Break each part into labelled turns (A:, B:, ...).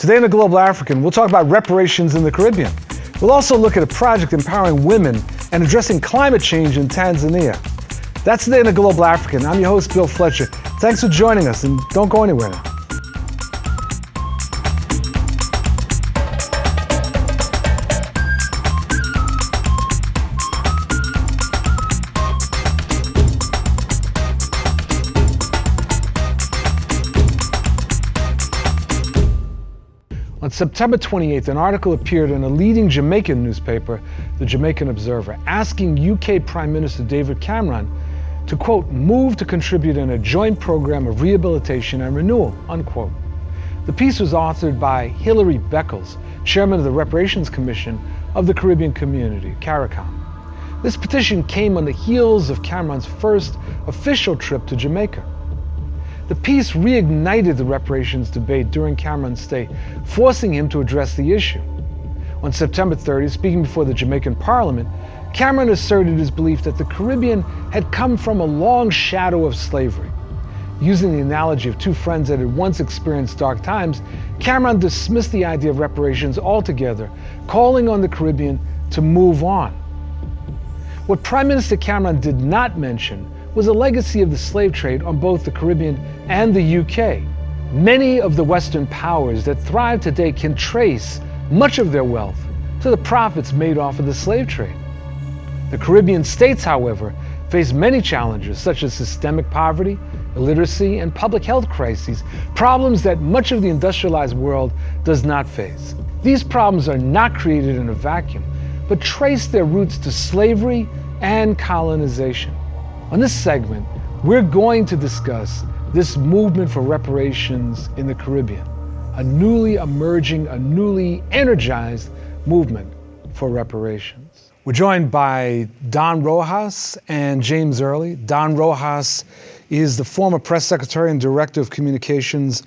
A: Today in the Global African, we'll talk about reparations in the Caribbean. We'll also look at a project empowering women and addressing climate change in Tanzania. That's Today in the Global African. I'm your host, Bill Fletcher. Thanks for joining us, and don't go anywhere now. On September 28th, an article appeared in a leading Jamaican newspaper, the Jamaican Observer, asking UK Prime Minister David Cameron to, quote, move to contribute in a joint program of rehabilitation and renewal, unquote. The piece was authored by Hilary Beckles, chairman of the Reparations Commission of the Caribbean Community, CARICOM. This petition came on the heels of Cameron's first official trip to Jamaica. The piece reignited the reparations debate during Cameron's stay, forcing him to address the issue. On September 30th, speaking before the Jamaican Parliament, Cameron asserted his belief that the Caribbean had come from a long shadow of slavery. Using the analogy of two friends that had once experienced dark times, Cameron dismissed the idea of reparations altogether, calling on the Caribbean to move on. What Prime Minister Cameron did not mention was a legacy of the slave trade on both the Caribbean and the UK. Many of the Western powers that thrive today can trace much of their wealth to the profits made off of the slave trade. The Caribbean states, however, face many challenges such as systemic poverty, illiteracy, and public health crises, problems that much of the industrialized world does not face. These problems are not created in a vacuum, but trace their roots to slavery and colonization. On this segment, we're going to discuss this movement for reparations in the Caribbean, a newly emerging, a newly energized movement for reparations. We're joined by Don Rojas and James Early. Don Rojas is the former press secretary and director of communications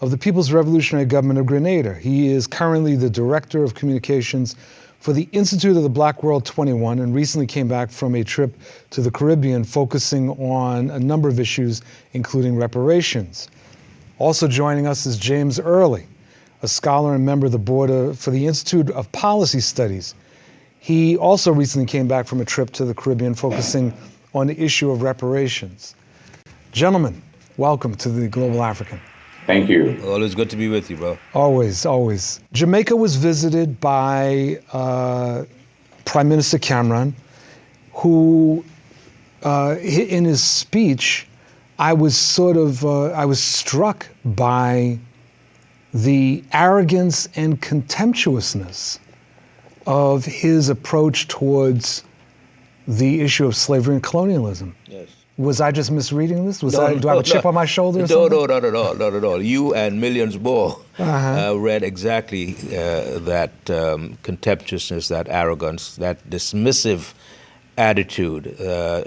A: of the People's Revolutionary Government of Grenada. He is currently the director of communications for the Institute of the Black World 21 and recently came back from a trip to the Caribbean focusing on a number of issues, including reparations. Also joining us is James Early, a scholar and member of the board for the Institute of Policy Studies. He also recently came back from a trip to the Caribbean focusing on the issue of reparations. Gentlemen, welcome to the Global African.
B: Thank you.
C: Always good to be with you, bro.
A: Always, always. Jamaica was visited by Prime Minister Cameron, who, in his speech, I was struck by the arrogance and contemptuousness of his approach towards the issue of slavery and colonialism. Yes. Was I just misreading this? Do I have a chip on my shoulder or something?
C: No, not at all. You and millions more read exactly that contemptuousness, that arrogance, that dismissive attitude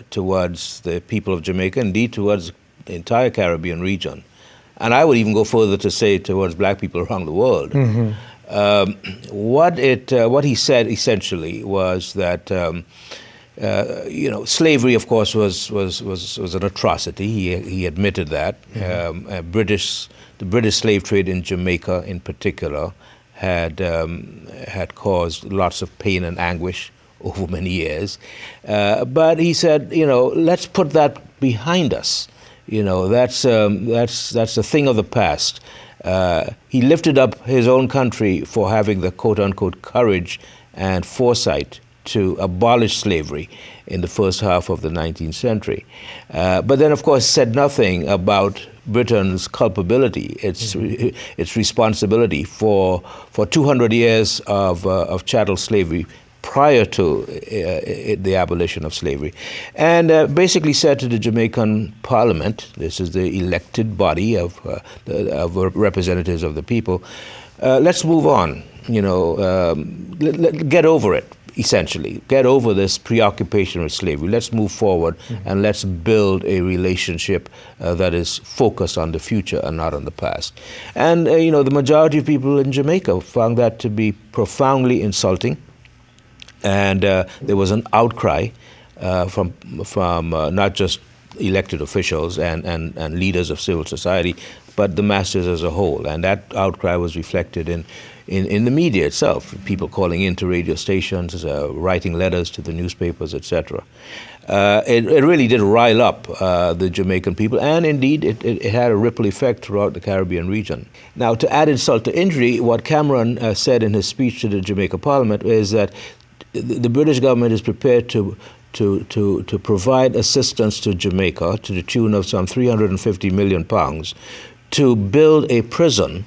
C: towards the people of Jamaica, indeed towards the entire Caribbean region. And I would even go further to say towards black people around the world. Mm-hmm. What he said essentially was that slavery, of course, was an atrocity. He admitted that. Mm-hmm. The British slave trade in Jamaica, in particular, had caused lots of pain and anguish over many years. But he said, let's put that behind us. That's a thing of the past. He lifted up his own country for having the quote-unquote courage and foresight to abolish slavery in the first half of the 19th century. But then, of course, said nothing about Britain's culpability, its responsibility for 200 years of chattel slavery prior to the abolition of slavery. And basically said to the Jamaican Parliament, this is the elected body of representatives of the people, let's move on, get over it. Essentially, get over this preoccupation with slavery. Let's move forward and let's build a relationship that is focused on the future and not on the past. And, the majority of people in Jamaica found that to be profoundly insulting. And there was an outcry from not just elected officials and leaders of civil society, but the masses as a whole. And that outcry was reflected in the media itself, people calling into radio stations, writing letters to the newspapers, etc. It really did rile up the Jamaican people, and indeed it had a ripple effect throughout the Caribbean region. Now, to add insult to injury, what Cameron said in his speech to the Jamaica Parliament is that the British government is prepared to provide assistance to Jamaica to the tune of some £350 million to build a prison,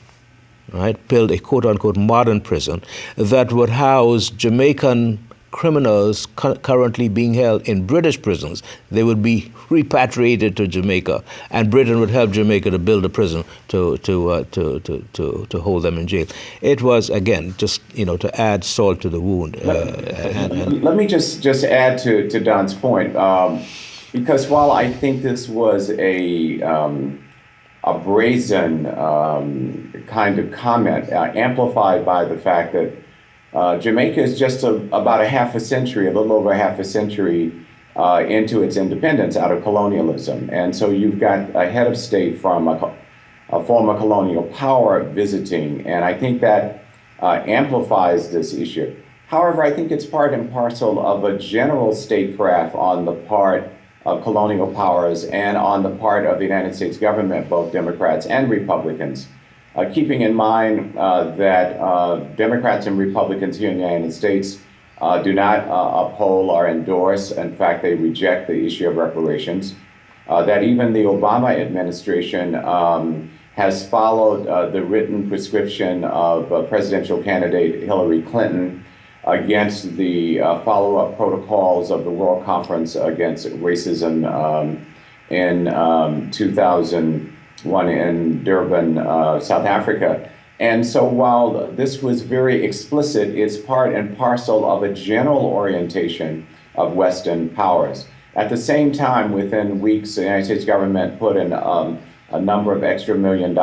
C: right, build a quote-unquote modern prison that would house Jamaican criminals currently being held in British prisons. They would be repatriated to Jamaica, and Britain would help Jamaica to build a prison to hold them in jail. It was, again, just to add salt to the wound.
B: Let me just add to Don's point, because while I think this was a brazen kind of comment, amplified by the fact that Jamaica is just about a little over half a century into its independence out of colonialism. And so you've got a head of state from a former colonial power visiting, and I think that amplifies this issue. However, I think it's part and parcel of a general statecraft on the part of colonial powers and on the part of the United States government, both Democrats and Republicans. Keeping in mind that Democrats and Republicans here in the United States do not uphold or endorse, in fact, they reject the issue of reparations, that even the Obama administration has followed the written prescription of presidential candidate Hillary Clinton against the follow-up protocols of the World Conference Against Racism in 2001 in Durban, South Africa. And so while this was very explicit, it's part and parcel of a general orientation of Western powers. At the same time, within weeks, the United States government put in a number of extra $1 million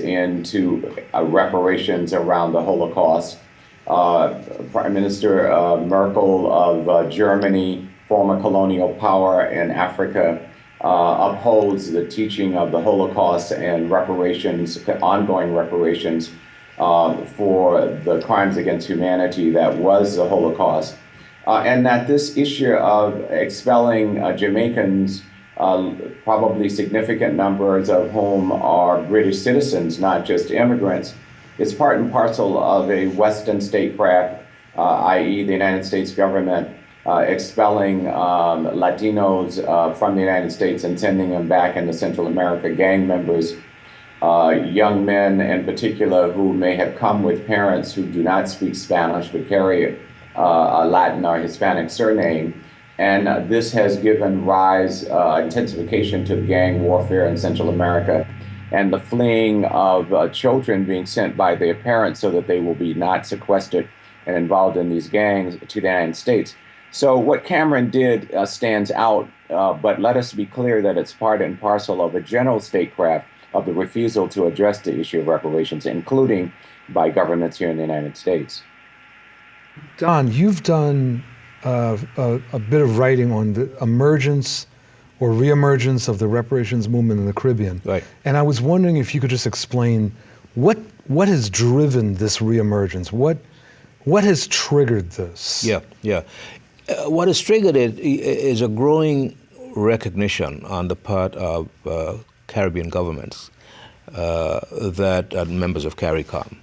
B: into reparations around the Holocaust. Prime Minister Merkel of Germany, former colonial power in Africa, upholds the teaching of the Holocaust and reparations, ongoing reparations for the crimes against humanity that was the Holocaust. And that this issue of expelling Jamaicans, probably significant numbers of whom are British citizens, not just immigrants, is part and parcel of a Western statecraft, i.e. the United States government expelling Latinos from the United States and sending them back into Central America, gang members, young men in particular who may have come with parents who do not speak Spanish but carry a Latin or Hispanic surname. And this has given rise, intensification to gang warfare in Central America and the fleeing of children being sent by their parents so that they will be not sequestered and involved in these gangs to the United States. So what Cameron did stands out, but let us be clear that it's part and parcel of a general statecraft of the refusal to address the issue of reparations, including by governments here in the United States.
A: Don, you've done a bit of writing on the emergence or reemergence of the reparations movement in the Caribbean.
C: Right.
A: And I was wondering if you could just explain what has driven this reemergence? What has triggered this?
C: Yeah. What has triggered it is a growing recognition on the part of Caribbean governments that are members of CARICOM,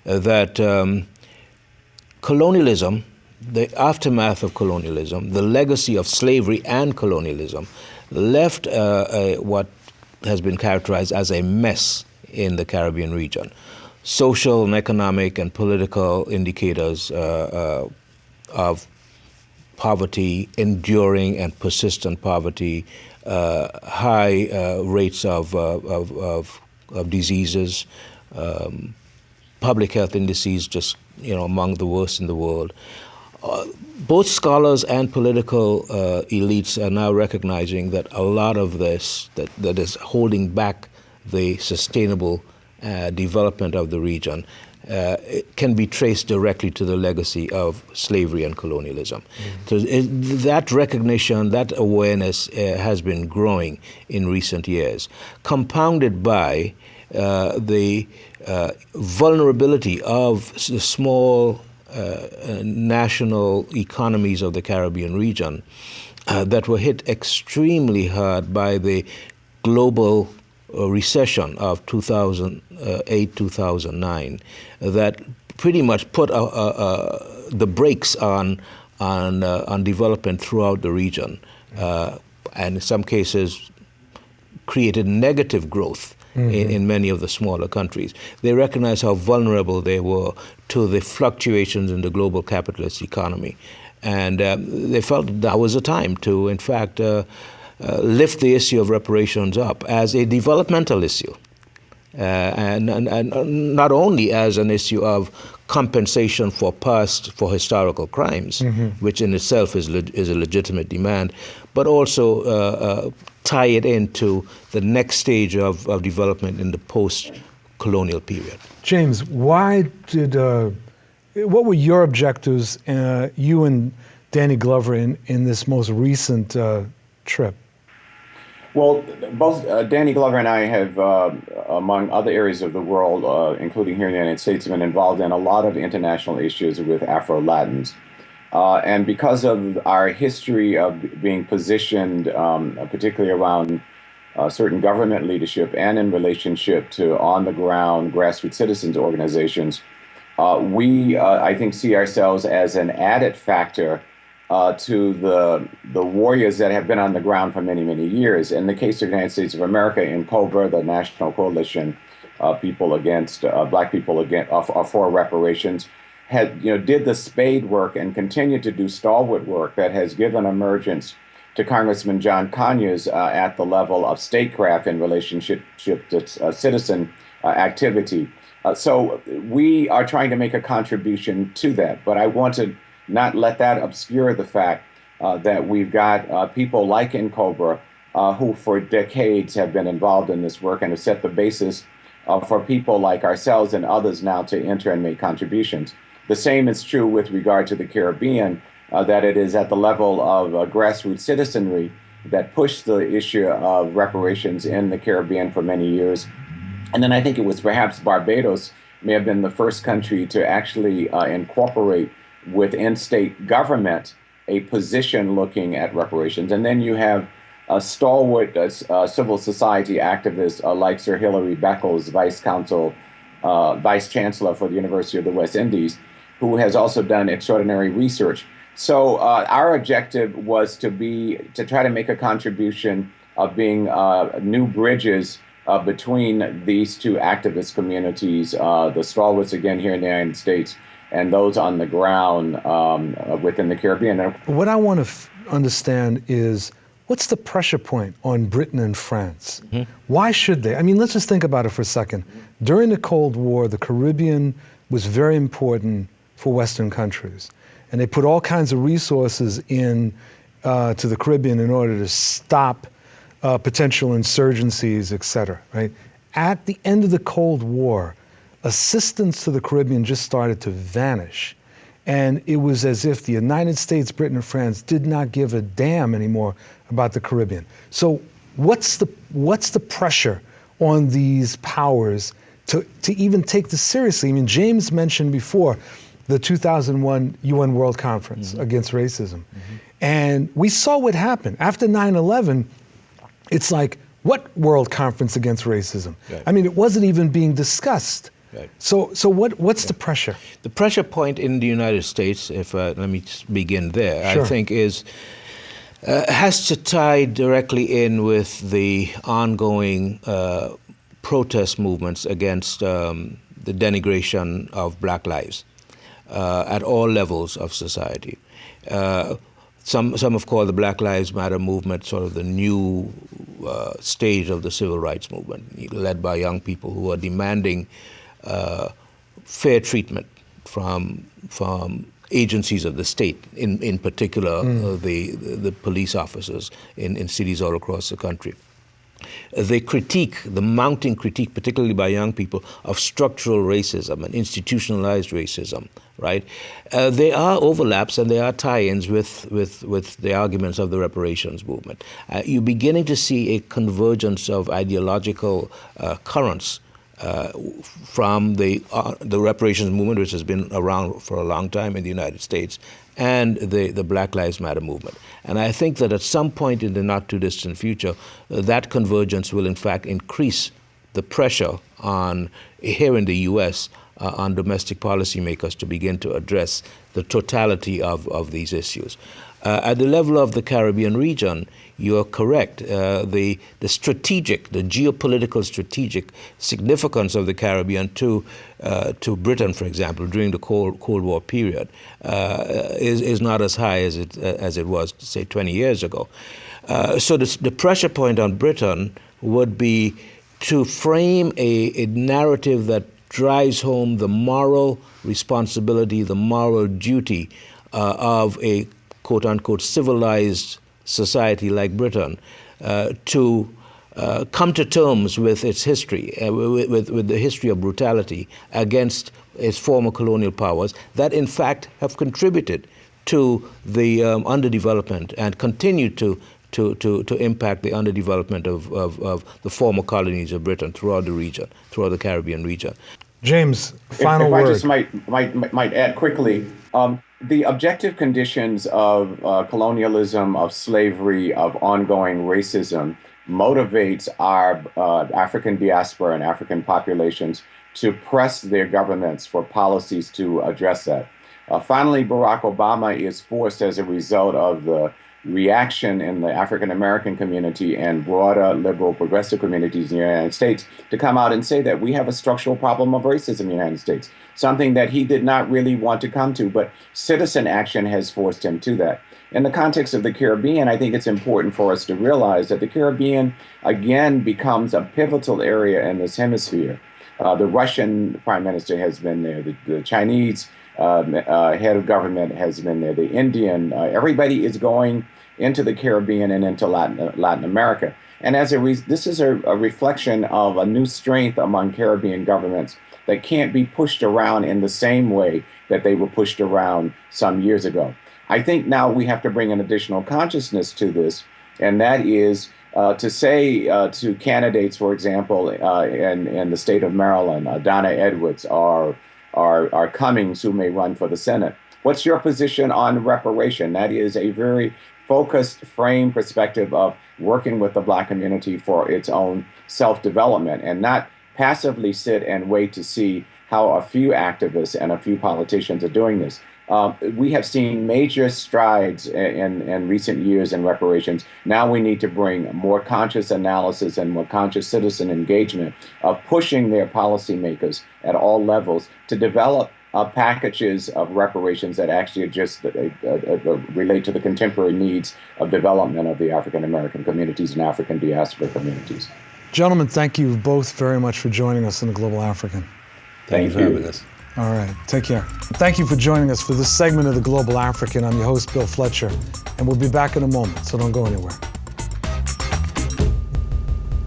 C: that colonialism, the aftermath of colonialism, the legacy of slavery and colonialism, left what has been characterized as a mess in the Caribbean region. Social and economic and political indicators of poverty, enduring and persistent poverty, high rates of diseases, public health indices just among the worst in the world. Both scholars and political elites are now recognizing that a lot of this that is holding back the sustainable development of the region it can be traced directly to the legacy of slavery and colonialism. So that recognition, that awareness has been growing in recent years, compounded by the vulnerability of the small national economies of the Caribbean region that were hit extremely hard by the global recession of 2008, 2009, that pretty much put the brakes on development throughout the region, and in some cases created negative growth in many of the smaller countries. They recognized how vulnerable they were to the fluctuations in the global capitalist economy. And they felt that was a time to, in fact, lift the issue of reparations up as a developmental issue. And not only as an issue of compensation for historical crimes, which in itself is a legitimate demand, but also tie it into the next stage of development in the post-colonial period.
A: James, what were your objectives, you and Danny Glover, in this most recent trip?
B: Well, both Danny Glover and I have, among other areas of the world, including here in the United States, been involved in a lot of international issues with Afro-Latins. And because of our history of being positioned, particularly around certain government leadership and in relationship to on-the-ground grassroots citizens organizations, we, I think, see ourselves as an added factor to the warriors that have been on the ground for many, many years. In the case of the United States of America, in COBRA, the National Coalition People Against Black People for Reparations, did the spade work and continued to do stalwart work that has given emergence to Congressman John Conyers at the level of statecraft in relationship to citizen activity. So we are trying to make a contribution to that, but I want to not let that obscure the fact that we've got people like in COBRA who for decades have been involved in this work and have set the basis for people like ourselves and others now to enter and make contributions. The same is true with regard to the Caribbean, that it is at the level of grassroots citizenry that pushed the issue of reparations in the Caribbean for many years. And then I think it was perhaps Barbados may have been the first country to actually incorporate within state government a position looking at reparations. And then you have stalwart civil society activists like Sir Hilary Beckles, Vice Chancellor for the University of the West Indies, who has also done extraordinary research. So our objective was to try to make a contribution of being new bridges between these two activist communities, the stalwarts again here in the United States, and those on the ground within the Caribbean.
A: What I want to understand is, what's the pressure point on Britain and France? Why should they? I mean, let's just think about it for a second. During the Cold War, the Caribbean was very important for Western countries. And they put all kinds of resources in to the Caribbean in order to stop potential insurgencies, et cetera, right? At the end of the Cold War, assistance to the Caribbean just started to vanish. And it was as if the United States, Britain, and France did not give a damn anymore about the Caribbean. So what's the pressure on these powers to even take this seriously? I mean, James mentioned before the 2001 UN World Conference against racism. And we saw what happened. After 9/11, it's like, what World Conference against racism? Right. I mean, it wasn't even being discussed. Right. So what's the pressure? The
C: pressure point in the United States, if let me begin there,
A: sure.
C: I think has to tie directly in with the ongoing protest movements against the denigration of Black lives at all levels of society. Some have called the Black Lives Matter movement sort of the new stage of the civil rights movement, led by young people who are demanding fair treatment from agencies of the state, in particular the police officers in cities all across the country. They critique, the mounting critique, particularly by young people, of structural racism and institutionalized racism, right? There are overlaps and there are tie-ins with the arguments of the reparations movement. You're beginning to see a convergence of ideological currents from the reparations movement, which has been around for a long time in the United States, and the Black Lives Matter movement. And I think that at some point in the not too distant future, that convergence will in fact increase the pressure on, here in the U.S., on domestic policymakers to begin to address the totality of these issues. At the level of the Caribbean region, you are correct. The strategic, the geopolitical strategic significance of the Caribbean to Britain, for example, during the Cold War period, is not as high as it was, say, 20 years ago. So the pressure point on Britain would be to frame a narrative that drives home the moral responsibility, the moral duty of a quote-unquote civilized society like Britain to come to terms with its history, with the history of brutality against its former colonial powers that in fact have contributed to the underdevelopment and continue to impact the underdevelopment of the former colonies of Britain throughout the region, throughout the Caribbean region.
A: James, final word.
B: If I just might add quickly, the objective conditions of colonialism, of slavery, of ongoing racism motivates our African diaspora and African populations to press their governments for policies to address that. Finally, Barack Obama is forced as a result of the reaction in the African American community and broader liberal progressive communities in the United States to come out and say that we have a structural problem of racism in the United States, something that he did not really want to come to, but citizen action has forced him to that. In the context of the Caribbean, I think it's important for us to realize that the Caribbean, again, becomes a pivotal area in this hemisphere. The Russian prime minister has been there. The Chinese head of government has been there. The Indian, everybody is going into the Caribbean and into Latin America. And as this is a reflection of a new strength among Caribbean governments that can't be pushed around in the same way that they were pushed around some years ago. I think now we have to bring an additional consciousness to this, and that is to say to candidates, for example, in the state of Maryland, Donna Edwards or Cummings, who may run for the Senate. What's your position on reparation? That is a very focused frame perspective of working with the Black community for its own self-development and not passively sit and wait to see how a few activists and a few politicians are doing this. We have seen major strides in recent years in reparations. Now we need to bring more conscious analysis and more conscious citizen engagement of pushing their policymakers at all levels to develop packages of reparations that actually just relate to the contemporary needs of development of the African American communities and African diaspora communities.
A: Gentlemen, thank you both very much for joining us in the Global African.
C: Thank you for having us.
A: All right, take care. Thank you for joining us for this segment of the Global African. I'm your host, Bill Fletcher, and we'll be back in a moment, so don't go anywhere.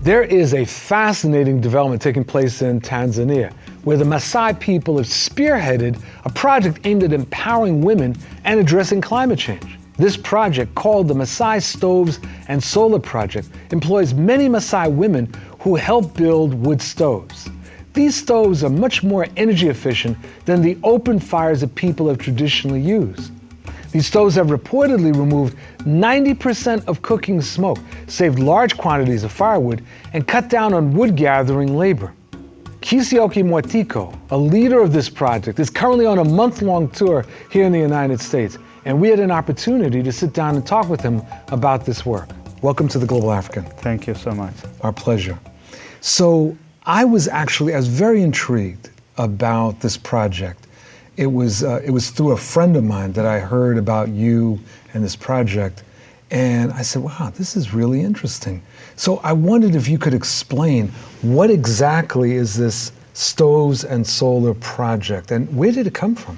A: There is a fascinating development taking place in Tanzania, where the Maasai people have spearheaded a project aimed at empowering women and addressing climate change. This project, called the Maasai Stoves and Solar Project, employs many Maasai women who help build wood stoves. These stoves are much more energy efficient than the open fires that people have traditionally used. These stoves have reportedly removed 90% of cooking smoke, saved large quantities of firewood, and cut down on wood gathering labor. Kisioki Mwatiko, a leader of this project, is currently on a month-long tour here in the United States, and we had an opportunity to sit down and talk with him about this work. Welcome to the Global African.
D: Thank you so much.
A: Our pleasure. So I was very intrigued about this project. It was through a friend of mine that I heard about you and this project, and I said, wow, this is really interesting. So I wondered if you could explain what exactly is this Stoves and Solar Project, and where did it come from?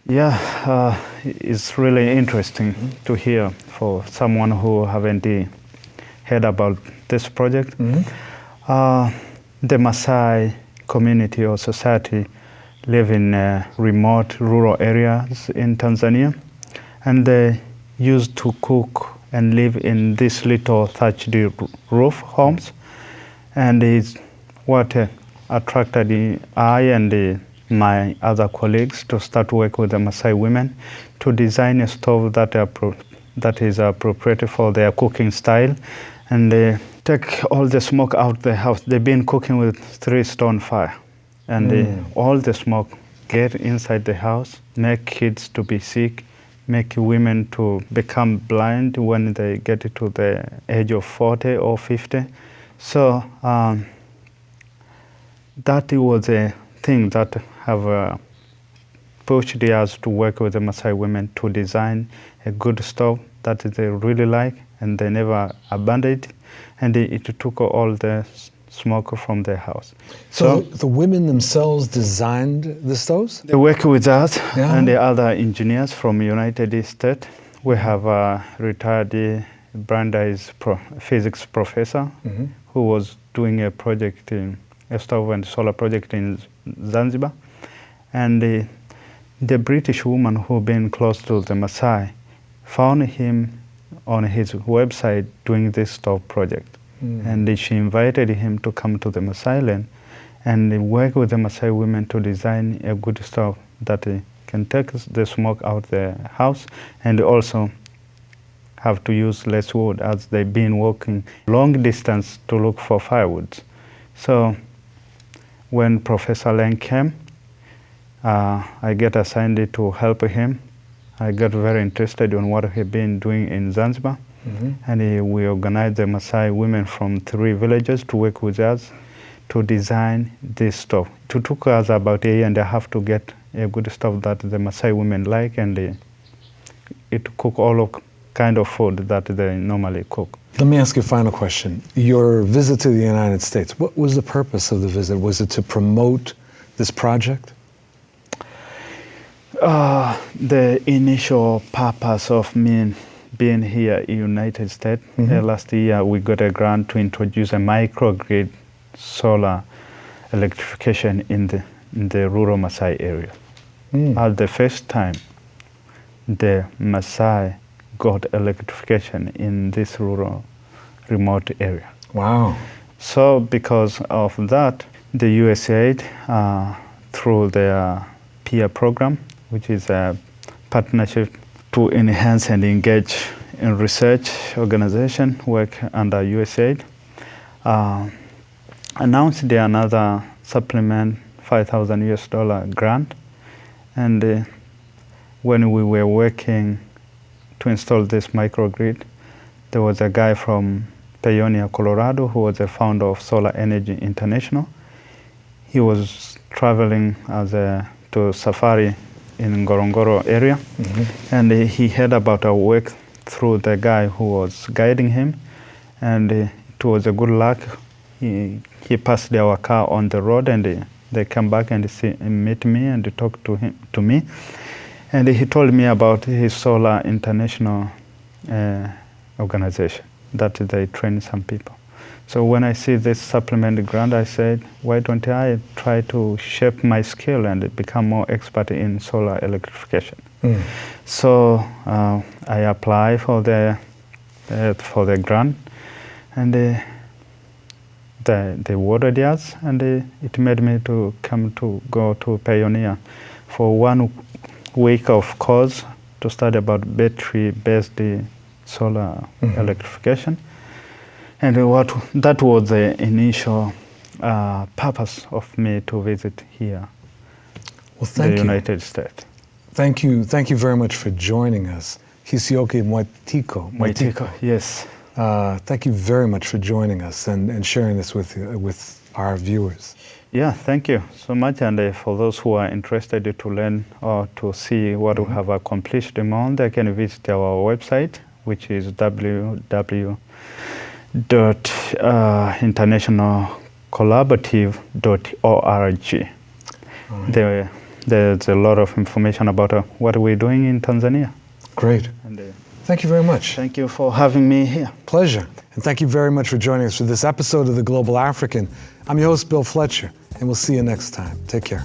D: Yeah, it's really interesting to hear for someone who haven't heard about this project. The Maasai community or society live in remote rural areas in Tanzania, and they used to cook and live in these little thatched roof homes, and it's what attracted I and my other colleagues to start work with the Maasai women to design a stove that is appropriate for their cooking style, and take all the smoke out the house. They've been cooking with 3-stone fire, and all the smoke get inside the house, make kids to be sick, make women to become blind when they get to the age of 40 or 50. So that was a thing that have pushed us to work with the Maasai women to design a good stove that they really like, and they never abandoned it, and it took all the smoke from their house.
A: So the women themselves designed the stoves?
D: They work with us and the
A: Yeah.
D: other engineers from United States. We have a retired Brandeis physics professor who was doing a project a stove and solar project in Zanzibar. And the British woman who been close to the Maasai found him on his website doing this stove project. And she invited him to come to the Maasai land and work with the Maasai women to design a good stove that can take the smoke out the house, and also have to use less wood as they've been walking long distance to look for firewood. So when Professor Lang came, I get assigned to help him. I got very interested in what he'd been doing in Zanzibar. And we organized the Maasai women from 3 villages to work with us to design this stove. It took us about a year and a half to get a good stove that the Maasai women like, and it cook all of kind of food that they normally cook.
A: Let me ask you a final question. Your visit to the United States, what was the purpose of the visit? Was it to promote this project?
D: The initial purpose of me being here in the United States, last year we got a grant to introduce a microgrid solar electrification in the rural Maasai area. At the first time, the Maasai got electrification in this rural, remote area.
A: Wow.
D: So because of that, the USAID, through their peer program, which is a partnership to enhance and engage in research organization work under USAID, announced another supplement $5,000 grant. And when we were working to install this microgrid, there was a guy from Paonia, Colorado, who was the founder of Solar Energy International. He was traveling to safari in Ngorongoro area, and he heard about our work through the guy who was guiding him, and it was a good luck. He passed our car on the road, and they come back and meet me and talk to me, and he told me about his Solar International organization that they train some people. So when I see this supplement grant, I said, why don't I try to shape my skill and become more expert in solar electrification? So I applied for the grant, and they awarded us, and it made me to go to Paonia for 1 week of course to study about battery-based solar electrification. And that was the initial purpose of me to visit here, the United States.
A: Thank you very much for joining us. Hisioke Moitiko.
D: Yes.
A: Thank you very much for joining us and sharing this with our viewers.
D: Yeah, thank you so much. And for those who are interested to learn or to see what we have accomplished in Mount, they can visit our website, which is www.internationalcollaborative.org. There's a lot of information about what we're doing in Tanzania.
A: Great. Thank you very much.
D: Thank you for having me here.
A: Pleasure. And thank you very much for joining us for this episode of The Global African. I'm your host, Bill Fletcher, and we'll see you next time. Take care.